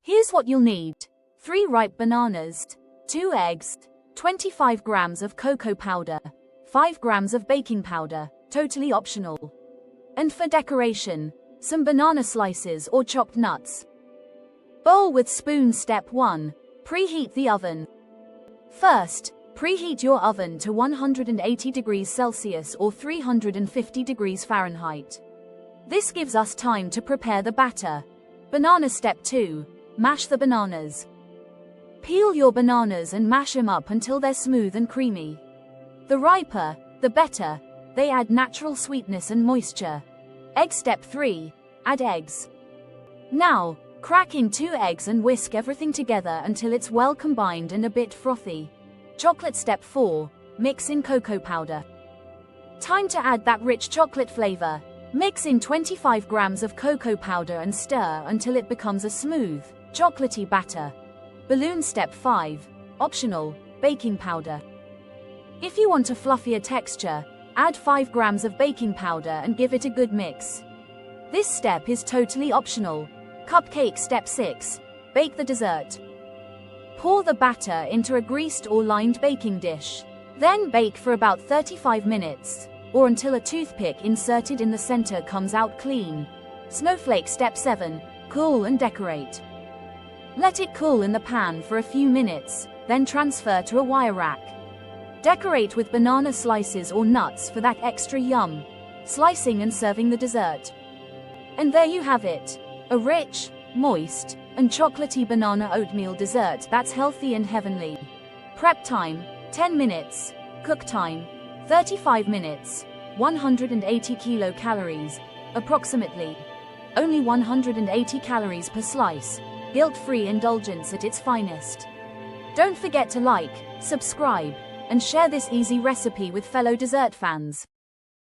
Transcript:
Here's what you'll need. 3 ripe bananas, 2 eggs, 25 grams of cocoa powder, 5 grams of baking powder, totally optional. And for decoration, some banana slices or chopped nuts. Bowl with spoon. Step 1. Preheat the oven. First, preheat your oven to 180 degrees Celsius or 350 degrees Fahrenheit. This gives us time to prepare the batter. Banana. Step 2. Mash the bananas. Peel your bananas and mash them up until they're smooth and creamy. The riper, the better. They add natural sweetness and moisture. Egg. Step 3. Add eggs. Now, crack in 2 eggs and whisk everything together until it's well combined and a bit frothy. Chocolate. Step 4. Mix in cocoa powder. Time to add that rich chocolate flavor. Mix in 25 grams of cocoa powder and stir until it becomes a smooth, chocolatey batter. Balloon. Step 5. Optional, baking powder. If you want a fluffier texture, add 5 grams of baking powder and give it a good mix. This step is totally optional. Cupcake. Step 6. Bake the dessert. Pour the batter into a greased or lined baking dish. Then bake for about 35 minutes, or until a toothpick inserted in the center comes out clean. Snowflake. Step 7. Cool and decorate. Let it cool in the pan for a few minutes, then transfer to a wire rack. Decorate with banana slices or nuts for that extra yum. Slicing and serving the dessert. And there you have it. A rich, moist, and chocolatey banana oatmeal dessert that's healthy and heavenly. Prep time, 10 minutes. Cook time, 35 minutes. 180 kilocalories, approximately. Only 180 calories per slice. Guilt-free indulgence at its finest. Don't forget to like, subscribe, and share this easy recipe with fellow dessert fans.